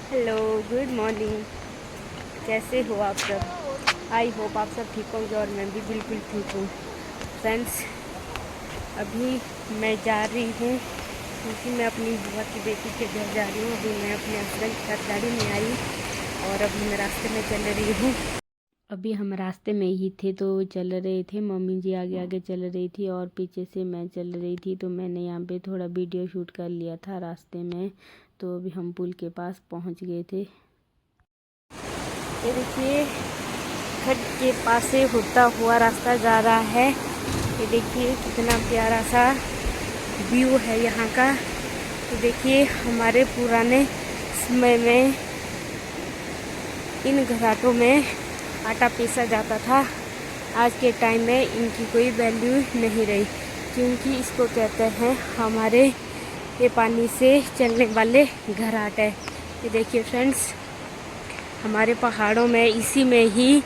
Hello, good morning. कैसे हो आप सब? आई होप आप सब ठीक होंगे और मैं भी बिल्कुल ठीक हूँ। फ्रेंड्स, अभी मैं जा रही हूँ क्योंकि मैं अपनी बुआ की बेटी के घर जा रही हूँ। अभी मैं अपने हस्बैंड के साथ गाड़ी में आई और अभी मैं रास्ते में चल रही हूँ। अभी हम रास्ते में ही थे तो चल रहे थे। मम्मी जी आगे आगे चल रही थी और पीछे से मैं चल रही थी, तो मैंने यहाँ पे थोड़ा वीडियो शूट कर लिया था रास्ते में। तो अभी हम पुल के पास पहुँच गए थे। ये देखिए, खड्ड के पास से होता हुआ रास्ता जा रहा है। ये देखिए कितना प्यारा सा व्यू है यहाँ का। तो देखिए, हमारे पुराने समय में इन घराटों में आटा पीसा जाता था। आज के टाइम में इनकी कोई वैल्यू नहीं रही, क्योंकि इसको कहते हैं हमारे ये पानी से चलने वाले घराट है। ये देखिए फ्रेंड्स, हमारे पहाड़ों में इसी में ही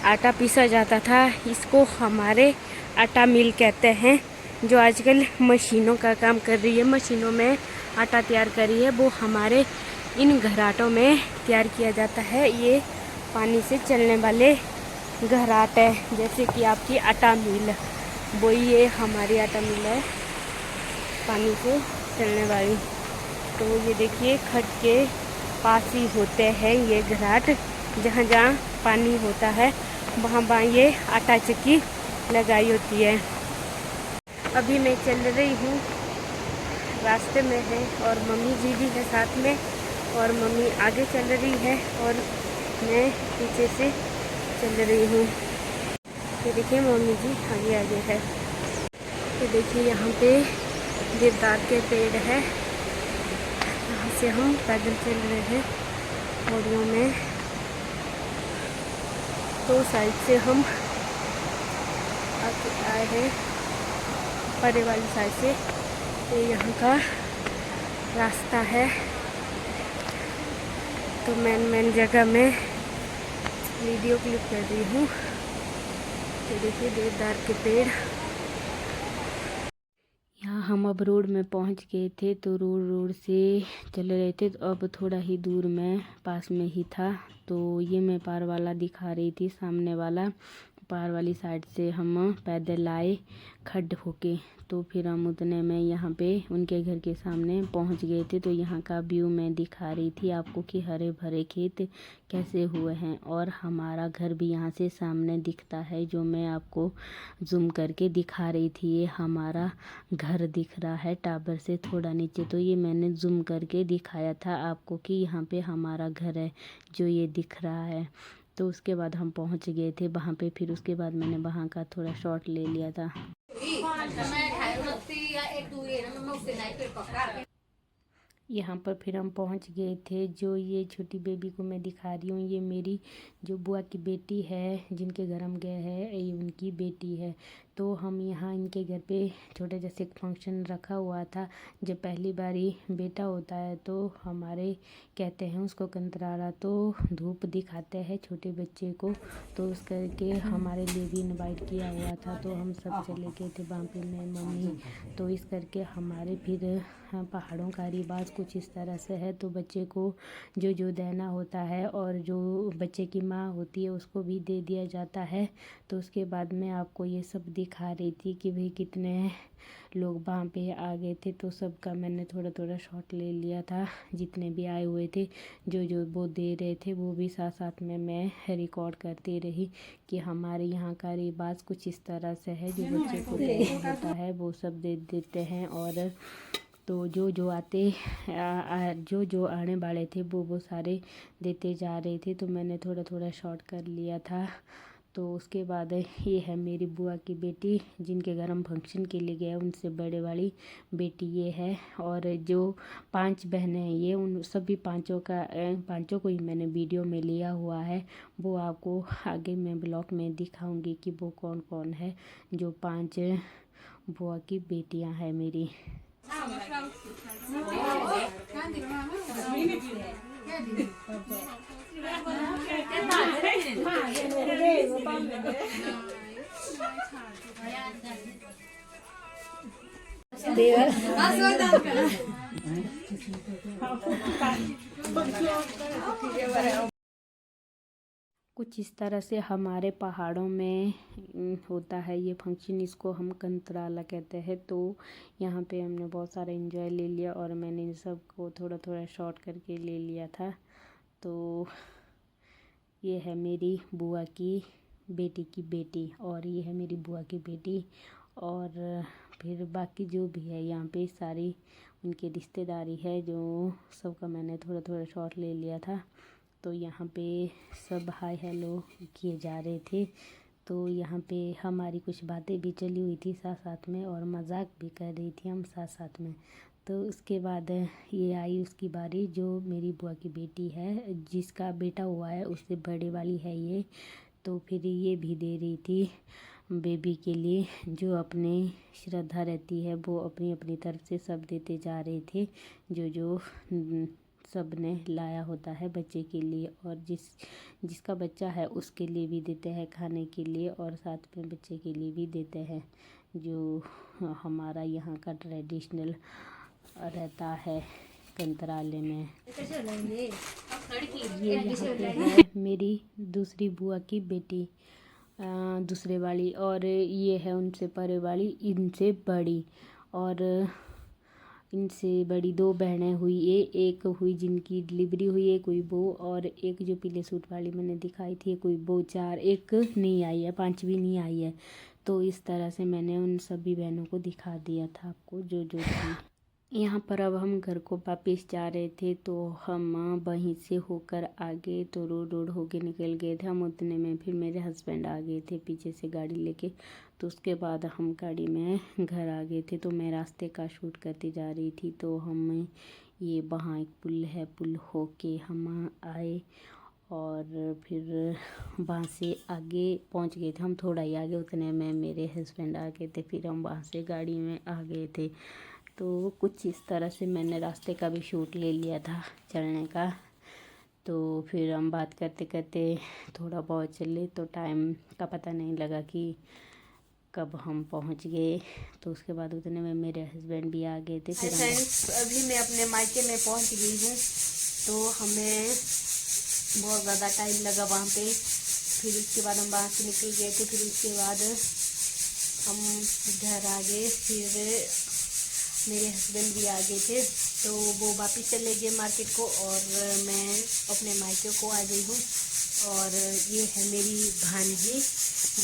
आटा पीसा जाता था। इसको हमारे आटा मिल कहते हैं। जो आजकल मशीनों का काम कर रही है, मशीनों में आटा तैयार कर रही है, वो हमारे इन घराटों में तैयार किया जाता है। ये पानी से चलने वाले घराट है, जैसे कि आपकी आटा मिल, वो ये हमारी आटा मिल है पानी से चलने वाली। तो ये देखिए, खड्ड के पास ही होते हैं ये घराट। जहाँ जहाँ पानी होता है वहाँ ये आटा चक्की लगाई होती है। अभी मैं चल रही हूँ, रास्ते में है और मम्मी जी भी है साथ में, और मम्मी आगे चल रही है और मैं पीछे से चल रही हूँ। ये देखिए मम्मी जी आगे आगे है। ये देखिए यहाँ पे देवदार के पेड़ है, यहाँ से हम पैदल चल रहे हैं पौड़ियों में। तो साइड से हम आगे आए हैं, परे वाली साइड से। ये यहाँ का रास्ता है। तो मेन जगह में वीडियो क्लिप कर रही हूँ। ये देखिए देवदार के पेड़। यहाँ हम अब रोड में पहुँच गए थे, तो रोड से चल रहे थे। तो अब थोड़ा ही दूर में पास में ही था, तो ये मैं पार वाला दिखा रही थी, सामने वाला पार वाली साइड से हम पैदल आए खड्ड होके। तो फिर हम उतने में यहाँ पे उनके घर के सामने पहुँच गए थे। तो यहाँ का व्यू मैं दिखा रही थी आपको कि हरे भरे खेत कैसे हुए हैं, और हमारा घर भी यहाँ से सामने दिखता है, जो मैं आपको जूम करके दिखा रही थी। ये हमारा घर दिख रहा है टावर से थोड़ा नीचे, तो ये मैंने जूम करके दिखाया था आपको कि यहाँ पे हमारा घर है जो ये दिख रहा है। तो उसके बाद हम पहुँच गए थे वहाँ पे। फिर उसके बाद मैंने वहाँ का थोड़ा शॉट ले लिया था। यहाँ पर फिर हम पहुँच गए थे। जो ये छोटी बेबी को मैं दिखा रही हूँ, ये मेरी जो बुआ की बेटी है, जिनके घर हम गए हैं, ये उनकी बेटी है। तो हम यहाँ इनके घर पे छोटा जैसे एक फंक्शन रखा हुआ था। जब पहली बारी बेटा होता है तो हमारे कहते हैं उसको कंतरारा, तो धूप दिखाते हैं छोटे बच्चे को। तो उस करके हमारे लिए भी इनवाइट किया हुआ था, तो हम सब चले गए थे वहाँ पे, मैं मम्मी। तो इस करके हमारे फिर पहाड़ों का रिवाज कुछ इस तरह से है। तो बच्चे को जो जो देना होता है और जो बच्चे की माँ होती है उसको भी दे दिया जाता है। तो उसके बाद मैं आपको ये सब दिखा रही थी कि भाई कितने लोग वहाँ पे आ गए थे। तो सबका मैंने थोड़ा थोड़ा शॉट ले लिया था, जितने भी आए हुए थे, जो जो वो दे रहे थे वो भी साथ साथ में मैं रिकॉर्ड करती रही कि हमारे यहाँ का रिवाज कुछ इस तरह से है। जो बच्चे को देना होता है वो सब दे देते हैं, और तो जो जो जो आने वाले थे वो सारे देते जा रहे थे। तो मैंने थोड़ा थोड़ा शॉट कर लिया था। तो उसके बाद ये है मेरी बुआ की बेटी, जिनके घर हम फंक्शन के लिए गए, उनसे बड़े वाली बेटी ये है। और जो 5 बहनें हैं, ये उन सभी पांचों को ही मैंने वीडियो में लिया हुआ है। वो आपको आगे मैं ब्लॉग में दिखाऊंगी कि वो कौन कौन है। जो 5 बुआ की बेटियां हैं मेरी। कुछ इस तरह से हमारे पहाड़ों में होता है ये फंक्शन। इसको हम कंतराला कहते हैं। तो यहाँ पे हमने बहुत सारा एंजॉय ले लिया और मैंने इन सब को थोड़ा थोड़ा शॉर्ट करके ले लिया था। तो ये है मेरी बुआ की बेटी की बेटी और ये है मेरी बुआ की बेटी और फिर बाकी जो भी है यहाँ पे सारी उनकी रिश्तेदारी है, जो सबका मैंने थोड़ा थोड़ा शॉर्ट ले लिया था। तो यहाँ पे सब हाय हेलो किए जा रहे थे। तो यहाँ पे हमारी कुछ बातें भी चली हुई थी साथ साथ में और मजाक भी कर रही थी हम साथ साथ में। तो उसके बाद ये आई उसकी बारी, जो मेरी बुआ की बेटी है, जिसका बेटा हुआ है उससे बड़े वाली है ये। तो फिर ये भी दे रही थी बेबी के लिए, जो अपनी श्रद्धा रहती है वो अपनी अपनी तरफ से सब देते जा रहे थे, जो सब ने लाया होता है बच्चे के लिए। और जिसका बच्चा है उसके लिए भी देते हैं खाने के लिए और साथ में बच्चे के लिए भी देते हैं, जो हमारा यहाँ का ट्रेडिशनल रहता है कंतराले में। ये यहाँ पे है मेरी दूसरी बुआ की बेटी, दूसरे वाली, और ये है उनसे परे वाली, इनसे बड़ी। और इनसे बड़ी दो बहनें हुई, एक हुई जिनकी डिलीवरी हुई, एक हुई वो, और एक जो पीले सूट वाली मैंने दिखाई थी कोई वो, चार, एक नहीं आई है, पांचवी नहीं आई है। तो इस तरह से मैंने उन सभी बहनों को दिखा दिया था आपको जो थी। यहाँ पर अब हम घर को वापस जा रहे थे, तो हम वहीं से होकर आगे तो रोड होके निकल गए थे हम। उतने में फिर मेरे हस्बैंड आ गए थे पीछे से गाड़ी लेके। तो उसके बाद हम गाड़ी में घर आ गए थे। तो मैं रास्ते का शूट करती जा रही थी। तो हम ये वहाँ एक पुल है, पुल होके हम आए और फिर वहाँ से आगे पहुँच गए थे हम, थोड़ा ही आगे। उतने में मेरे हस्बैंड आ गए थे, फिर हम वहाँ से गाड़ी में आ गए थे। तो कुछ इस तरह से मैंने रास्ते का भी शूट ले लिया था चलने का। तो फिर हम बात करते करते थोड़ा बहुत चले, तो टाइम का पता नहीं लगा कि कब हम पहुंच गए। तो उसके बाद उतने में मेरे हस्बैंड भी आ गए थे। फिर अभी मैं अपने मायके में पहुंच गई हूँ। तो हमें बहुत ज़्यादा टाइम लगा वहाँ पे। फिर उसके बाद हम वहाँ से निकल गए थे। फिर उसके बाद हम घर आ गए। फिर मेरे हस्बैंड भी आ गए थे, तो वो वापस चले गए मार्केट को और मैं अपने मायके को आ गई हूँ। और ये है मेरी भांजी,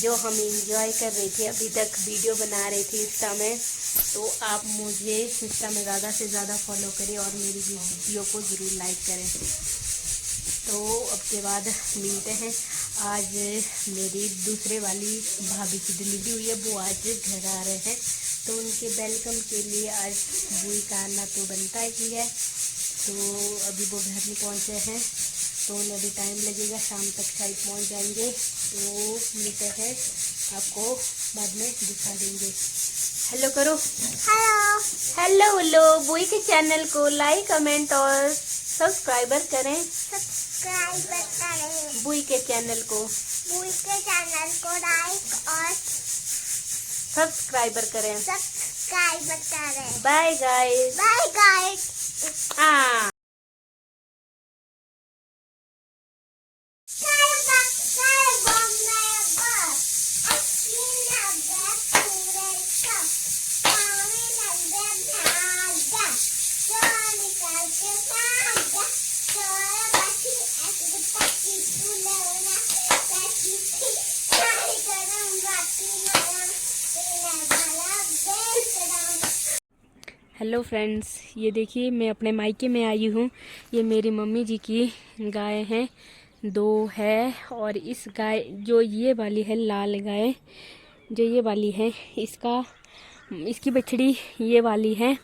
जो हम इंजॉय कर रहे थे, अभी तक वीडियो बना रहे थे इंस्टा में। तो आप मुझे इंस्टा में ज़्यादा से ज़्यादा फॉलो करें और मेरी वीडियो को ज़रूर लाइक करें। तो अब के बाद मिलते हैं। आज मेरी दूसरे वाली भाभी की डिलीवरी हुई है, वो आज घर आ रहे हैं। तो उनके वेलकम के लिए आज बुई का आना तो बनता ही है। तो अभी वो घर नहीं पहुंचे हैं, तो उन्हें अभी टाइम लगेगा, शाम तक शायद पहुंच जाएंगे। तो मिलते हैं, आपको बाद में दिखा देंगे। हेलो करो, हेलो हेलो। बुई के चैनल को लाइक, कमेंट और सब्सक्राइबर करें। बुई के चैनल को लाइक और सब्सक्राइबर करें। Bye guys. हेलो फ्रेंड्स, ये देखिए मैं अपने मायके में आई हूँ। ये मेरी मम्मी जी की गाय हैं, दो है। और इस गाय, जो ये वाली है लाल गाय, जो ये वाली है, इसकी बछड़ी ये वाली है।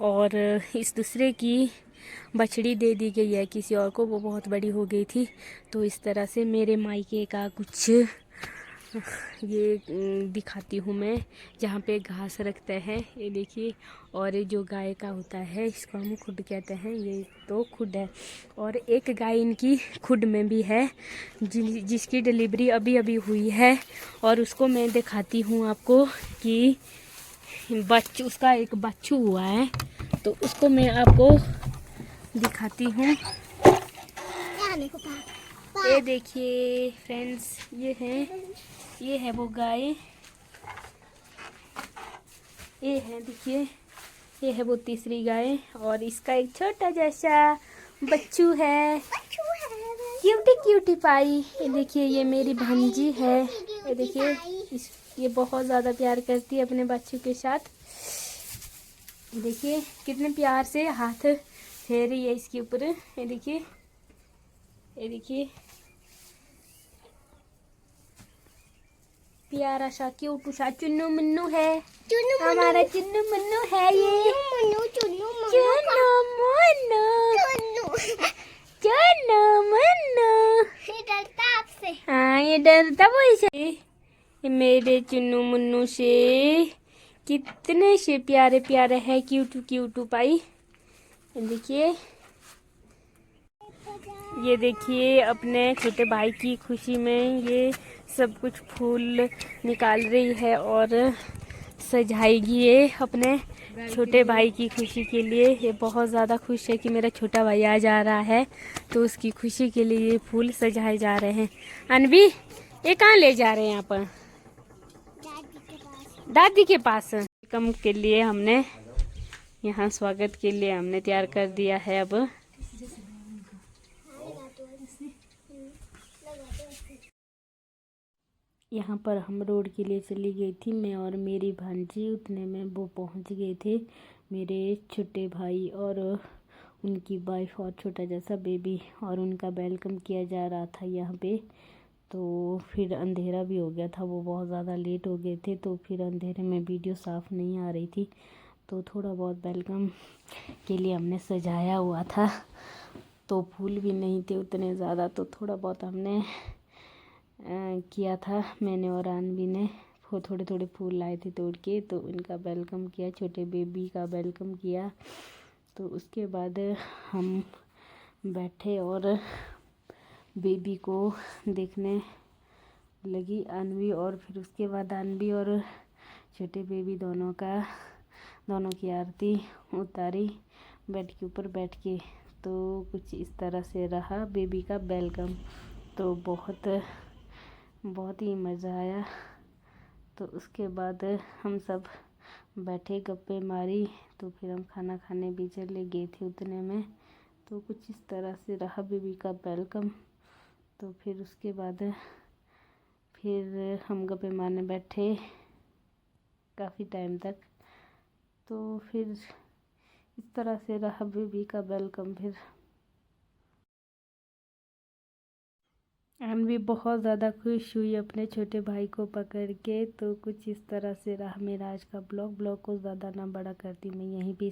और इस दूसरे की बछड़ी दे दी गई है किसी और को, वो बहुत बड़ी हो गई थी। तो इस तरह से मेरे मायके का कुछ ये दिखाती हूँ मैं, जहाँ पे घास रखते हैं, ये देखिए। और जो गाय का होता है, इसको हम खुड कहते हैं, ये तो खुड है। और एक गाय इनकी खुड में भी है, जिसकी डिलीवरी अभी अभी हुई है। और उसको मैं दिखाती हूँ आपको कि उसका एक बच्चू हुआ है, तो उसको मैं आपको दिखाती हूँ। ये देखिए फ्रेंड्स, ये है वो गाय। ये है, देखिए, ये है वो तीसरी गाय, और इसका एक छोटा जैसा बच्चू है, क्यूटी क्यूटी पाई। ये देखिए, ये मेरी भांजी है। ये देखिए, ये बहुत ज़्यादा प्यार करती है अपने बच्चों के साथ। देखिए कितने प्यार से हाथ फेर रही है इसके ऊपर। ये देखिए, ये देखिए, प्यारा सा क्यूट सा चुन्नू मुन्नू है, हमारा चुन्नू मुन्नू है। ये चुन्नू मुन्नू डरता आपसे। हाँ, ये डरता वैसे। ये मेरे चुन्नू मुन्नू से कितने से प्यारे प्यारे है, क्यूटू क्यूटू पाई। देखिए, ये देखिए, अपने छोटे भाई की खुशी में ये सब कुछ फूल निकाल रही है और सजाएगी ये अपने छोटे भाई की खुशी के लिए। ये बहुत ज़्यादा खुश है कि मेरा छोटा भाई आ जा रहा है, तो उसकी खुशी के लिए ये फूल सजाए जा रहे हैं। अनवी, ये कहाँ ले जा रहे हैं आप? दादी के पास। वेलकम के लिए हमने यहाँ स्वागत के लिए हमने तैयार कर दिया है। अब यहाँ पर हम रोड के लिए चली गई थी, मैं और मेरी भांजी। उतने में वो पहुँच गए थे, मेरे छोटे भाई और उनकी वाइफ और छोटा जैसा बेबी, और उनका वेलकम किया जा रहा था यहाँ पे। तो फिर अंधेरा भी हो गया था, वो बहुत ज़्यादा लेट हो गए थे, तो फिर अंधेरे में वीडियो साफ़ नहीं आ रही थी। तो थोड़ा बहुत वेलकम के लिए हमने सजाया हुआ था, तो फूल भी नहीं थे उतने ज़्यादा, तो थोड़ा बहुत हमने किया था, मैंने और अनवी ने। वो थोड़े थोड़े फूल लाए थे तोड़ के, तो उनका वेलकम किया, छोटे बेबी का वेलकम किया। तो उसके बाद हम बैठे और बेबी को देखने लगी अनवी, और फिर उसके बाद अनवी और छोटे बेबी दोनों की आरती उतारी बेड के ऊपर बैठ के। तो कुछ इस तरह से रहा बेबी का वेलकम। तो बहुत ही मज़ा आया। तो उसके बाद हम सब बैठे, गप्पे मारी, तो फिर हम खाना खाने भी चले गए थे उतने में। तो कुछ इस तरह से रहा बेबी का वेलकम। तो फिर उसके बाद फिर हम गप्पे मारने बैठे काफ़ी टाइम तक। तो फिर इस तरह से रहा बेबी का वेलकम। फिर अनवी बहुत ज़्यादा खुश हुई अपने छोटे भाई को पकड़ के। तो कुछ इस तरह से रहा मेरा आज का ब्लॉग को ज़्यादा ना बड़ा करती मैं यहीं पे